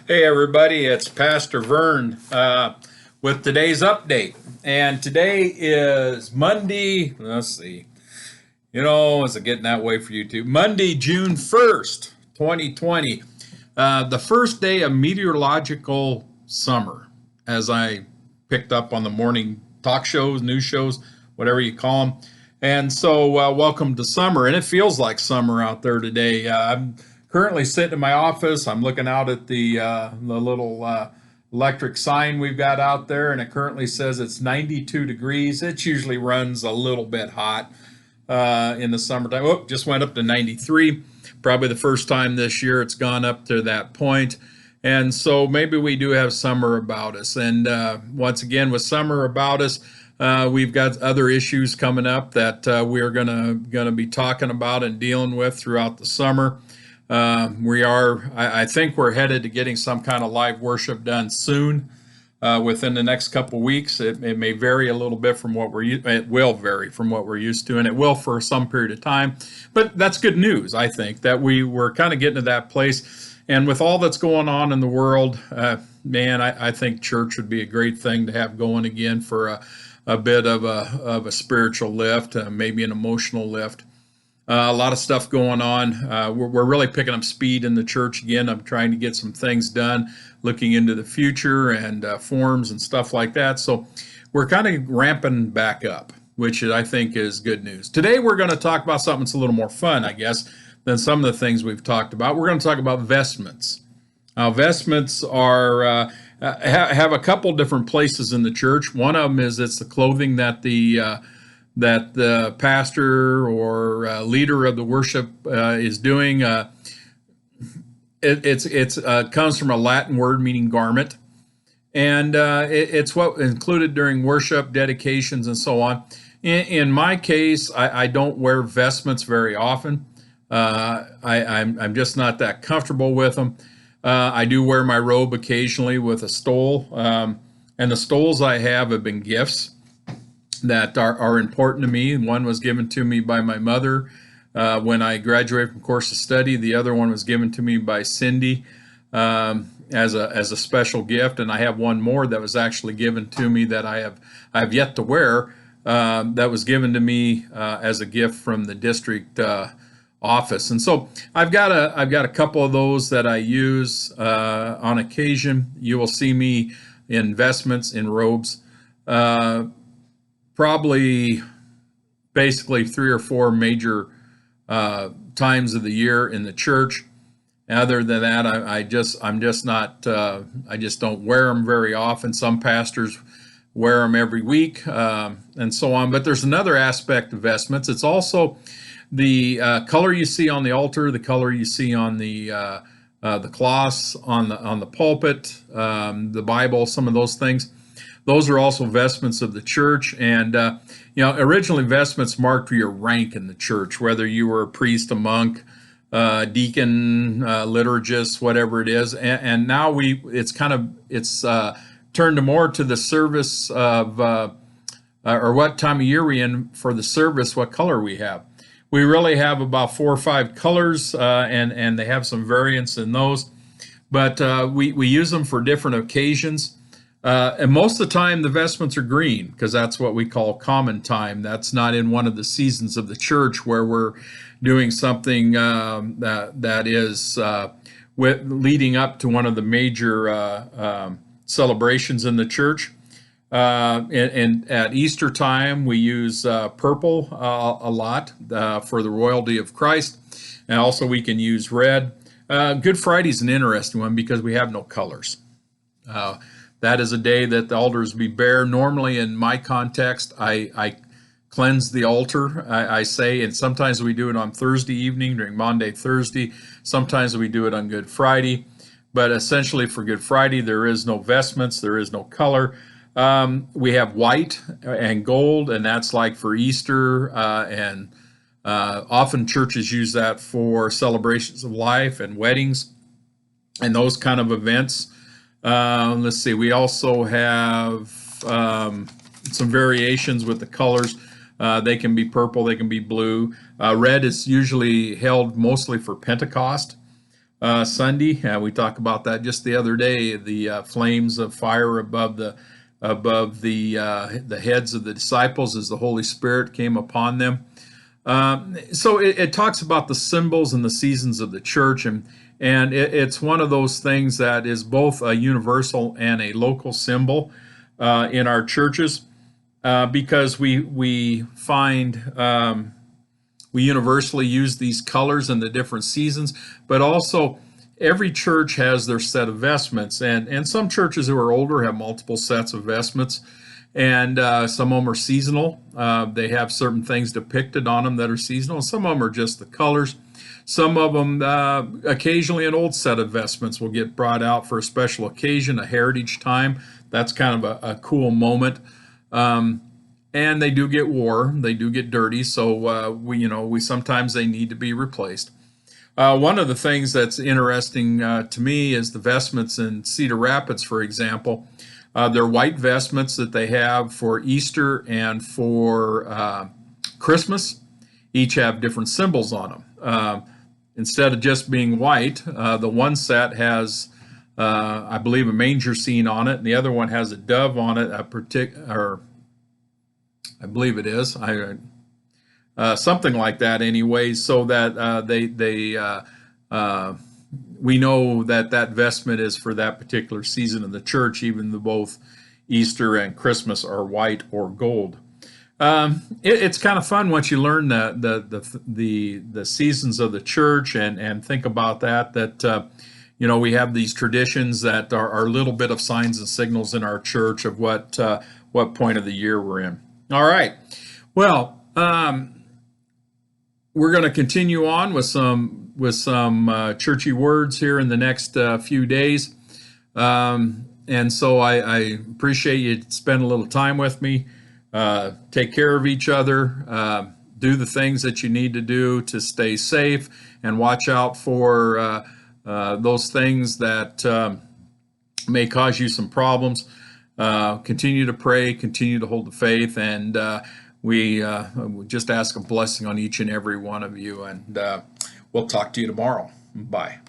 Hey everybody, it's Pastor Vern with today's update. And today is Monday, let's see, is it getting that way for you too? Monday, June 1st, 2020. The first day of meteorological summer, as I picked up on the morning talk shows, news shows, whatever you call them. And so, welcome to summer. And it feels like summer out there today. I'm currently sitting in my office. I'm looking out at the little electric sign we've got out there, and it currently says it's 92 degrees. It usually runs a little bit hot in the summertime. Oh, just went up to 93. Probably the first time this year it's gone up to that point. And so maybe we do have summer about us. And once again, with summer about us, we've got other issues coming up that we're gonna be talking about and dealing with throughout the summer. I think we're headed to getting some kind of live worship done soon. Within the next couple weeks, it may vary a little bit from it will vary from what we're used to, and it will for some period of time. But that's good news, I think, that we're kind of getting to that place. And with all that's going on in the world, man, I think church would be a great thing to have going again for a bit of a spiritual lift, maybe an emotional lift. A lot of stuff going on. We're really picking up speed in the church again. I'm trying to get some things done, looking into the future and forms and stuff like that. So we're kind of ramping back up, which I think is good news. Today we're going to talk about something that's a little more fun, I guess, than some of the things we've talked about. We're going to talk about vestments. Vestments are have a couple different places in the church. One of them is it's the clothing that the pastor or leader of the worship is doing. It comes from a Latin word meaning garment, and it's what included during worship, dedications, and so on. In my case, I don't wear vestments very often. I'm just not that comfortable with them. I do wear my robe occasionally with a stole, and the stoles I have been gifts that are important to me. One was given to me by my mother when I graduated from course of study. The other one was given to me by Cindy as a special gift, and I have one more that was actually given to me that I have yet to wear. That was given to me as a gift from the district office, and so I've got a couple of those that I use on occasion. You will see me in vestments, in robes. Probably basically 3 or 4 major times of the year in the church. Other than that, I just don't wear them very often. Some pastors wear them every week and so on. But there's another aspect of vestments. It's also the color you see on the altar, the color you see on the cloths on the pulpit, the Bible, some of those things. Those are also vestments of the church, and originally vestments marked your rank in the church, whether you were a priest, a monk, deacon, liturgist, whatever it is. And now it's turned more to the service of or what time of year we're in for the service, what color we have. We really have about 4 or 5 colors, and they have some variants in those, but we use them for different occasions. And most of the time, the vestments are green because that's what we call common time. That's not in one of the seasons of the church where we're doing something that is leading up to one of the major celebrations in the church. And at Easter time, we use purple a lot for the royalty of Christ. And also we can use red. Good Friday's an interesting one because we have no colors. That is a day that the altars be bare. Normally, in my context, I cleanse the altar, I say, and sometimes we do it on Thursday evening during Maundy Thursday. Sometimes we do it on Good Friday. But essentially for Good Friday, there is no vestments, there is no color. We have white and gold, and that's like for Easter, and often churches use that for celebrations of life and weddings and those kind of events. Let's see, we also have some variations with the colors. They can be purple, they can be blue. Red is usually held mostly for Pentecost. Sunday. We talked about that just the other day. The flames of fire above the heads of the disciples as the Holy Spirit came upon them. So it talks about the symbols and the seasons of the church, and it's one of those things that is both a universal and a local symbol in our churches, because we find we universally use these colors in the different seasons, but also every church has their set of vestments, and some churches who are older have multiple sets of vestments, and some of them are seasonal. They have certain things depicted on them that are seasonal. Some of them are just the colors. Some of them, occasionally an old set of vestments will get brought out for a special occasion, a heritage time. That's kind of a cool moment. And they do get wore, they do get dirty, so we sometimes they need to be replaced. One of the things that's interesting to me is the vestments in Cedar Rapids, for example. They're white vestments that they have for Easter and for Christmas. Each have different symbols on them. Instead of just being white, the one set has, I believe, a manger scene on it, and the other one has a dove on it, I believe it is. Something like that, anyways, so that we know that vestment is for that particular season of the church, even though both Easter and Christmas are white or gold. It's kind of fun once you learn the seasons of the church and think about that we have these traditions that are a little bit of signs and signals in our church of what point of the year we're in. All right. Well, we're going to continue on with some churchy words here in the next few days, and so I appreciate you spending a little time with me. Take care of each other. Do the things that you need to do to stay safe, and watch out for those things that may cause you some problems. Continue to pray, continue to hold the faith, and we just ask a blessing on each and every one of you, and we'll talk to you tomorrow. Bye.